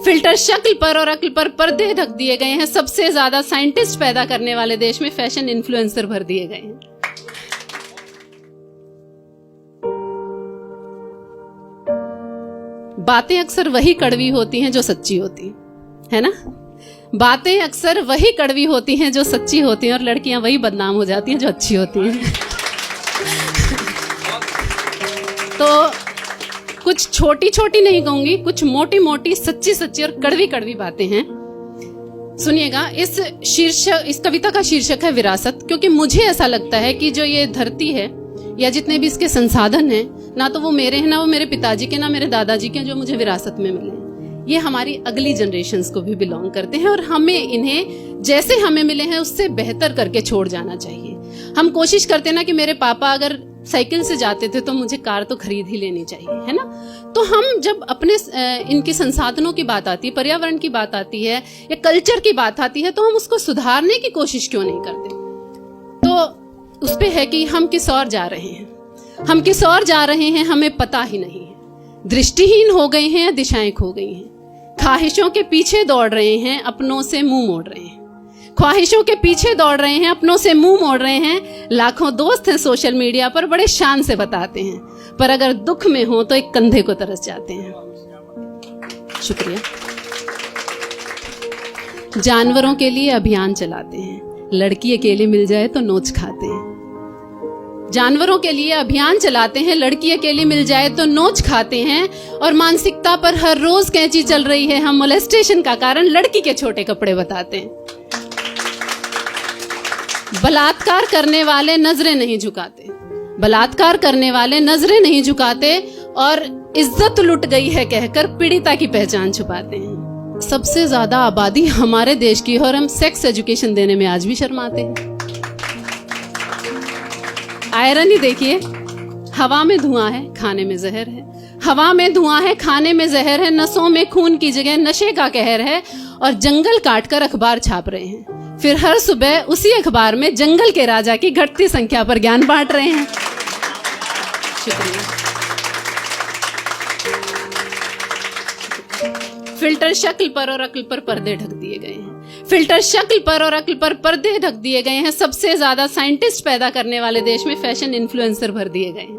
Filter शक्ल पर और अक्ल पर पर्दे ढक दिए गए हैं। सबसे ज्यादा साइंटिस्ट पैदा करने वाले देश में फैशन इन्फ्लुएंसर भर दिए गए हैं। बातें अक्सर वही कड़वी होती हैं जो सच्ची होती है ना। बातें अक्सर वही कड़वी होती हैं जो सच्ची होती हैं, और लड़कियां वही बदनाम हो जाती हैं जो अच्छी होती हैं। तो कुछ छोटी छोटी नहीं कहूंगी, कुछ मोटी मोटी सच्ची सच्ची और कड़वी कड़वी बातें हैं। सुनिएगा। इस कविता का शीर्षक है विरासत, क्योंकि मुझे ऐसा लगता है कि जो ये धरती है या जितने भी इसके संसाधन हैं, ना तो वो मेरे हैं, ना वो मेरे पिताजी के, ना मेरे दादाजी के, जो मुझे विरासत में मिले हैं। ये हमारी अगली जनरेशंस को भी बिलोंग करते हैं, और हमें इन्हें जैसे हमें मिले हैं उससे बेहतर करके छोड़ जाना चाहिए। हम कोशिश करते हैं ना कि मेरे पापा अगर साइकिल से जाते थे तो मुझे कार तो खरीद ही लेनी चाहिए, है ना। तो हम जब अपने इनके संसाधनों की बात आती है, पर्यावरण की बात आती है या कल्चर की बात आती है, तो हम उसको सुधारने की कोशिश क्यों नहीं करते। तो उस पे है कि हम किस ओर जा रहे हैं, हम किस ओर जा रहे हैं हमें पता ही नहीं है। दृष्टिहीन हो गए हैं या दिशाएं खो गई हैं। ख्वाहिशों के पीछे दौड़ रहे हैं, अपनों से मुंह मोड़ रहे हैं। ख्वाहिशों के पीछे दौड़ रहे हैं, अपनों से मुंह मोड़ रहे हैं। लाखों दोस्त हैं सोशल मीडिया पर, बड़े शान से बताते हैं, पर अगर दुख में हो तो एक कंधे को तरस जाते हैं। शुक्रिया। जानवरों के लिए अभियान चलाते हैं, लड़की अकेले मिल जाए तो नोच खाते हैं। जानवरों के लिए अभियान चलाते हैं, लड़की अकेली मिल जाए तो नोच खाते हैं। और मानसिकता पर हर रोज कैंची चल रही है। हम मोलेस्टेशन का कारण लड़की के छोटे कपड़े बताते हैं। बलात्कार करने वाले नजरें नहीं झुकाते, बलात्कार करने वाले नजरें नहीं झुकाते, और इज्जत लुट गई है कहकर पीड़िता की पहचान छुपाते हैं। सबसे ज्यादा आबादी हमारे देश की है, और हम सेक्स एजुकेशन देने में आज भी शर्माते हैं। आयरनी देखिए, हवा में धुआं है, खाने में जहर है। हवा में धुआं है, खाने में जहर है। नसों में खून की जगह नशे का कहर है, और जंगल काटकर अखबार छाप rहे हैं। फिर हर सुबह उसी अखबार में जंगल के राजा की घटती संख्या पर ज्ञान बांट रहे हैं। शुक्रिया। फिल्टर शक्ल पर और अक्ल पर पर्दे ढक दिए गए हैं। फिल्टर शक्ल पर और अक्ल पर पर्दे ढक दिए गए हैं। सबसे ज्यादा साइंटिस्ट पैदा करने वाले देश में फैशन इन्फ्लुएंसर भर दिए गए हैं।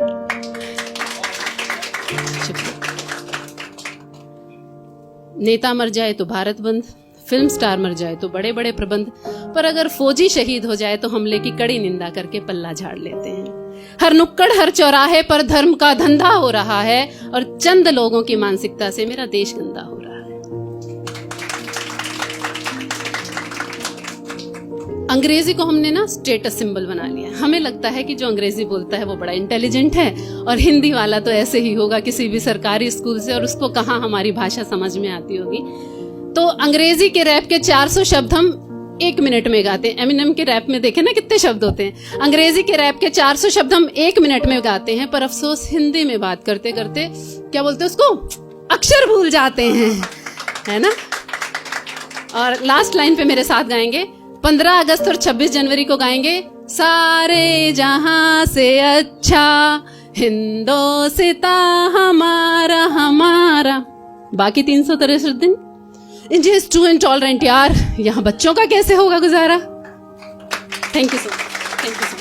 नेता मर जाए तो भारत बंद, फिल्म स्टार मर जाए तो बड़े बड़े प्रबंध, पर अगर फौजी शहीद हो जाए तो हमले की कड़ी निंदा करके पल्ला झाड़ लेते हैं। हर नुक्कड़ हर चौराहे पर धर्म का धंधा हो रहा है, और चंद लोगों की मानसिकता से मेरा देश गंदा हो रहा है। अंग्रेजी को हमने ना स्टेटस सिंबल बना लिया। हमें लगता है कि जो अंग्रेजी बोलता है वो बड़ा इंटेलिजेंट है, और हिंदी वाला तो ऐसे ही होगा किसी भी सरकारी स्कूल से, और उसको कहाँ हमारी भाषा समझ में आती होगी। तो अंग्रेजी के रैप के 400 शब्द हम 1 मिनट में गाते हैं। एमिनेम के रैप में देखे ना कितने शब्द होते हैं। अंग्रेजी के रैप के 400 शब्द हम 1 मिनट में गाते हैं, पर अफसोस हिंदी में बात करते करते क्या बोलते हैं उसको, अक्षर भूल जाते हैं, है ना। और लास्ट लाइन पे मेरे साथ गाएंगे, 15 अगस्त और 26 जनवरी को गाएंगे, सारे जहां से अच्छा हिंदोस्ता हमारा हमारा। बाकी 363 दिन इंजेस टू इंटॉलरेंट। यार यहाँ बच्चों का कैसे होगा गुजारा। Thank you so much.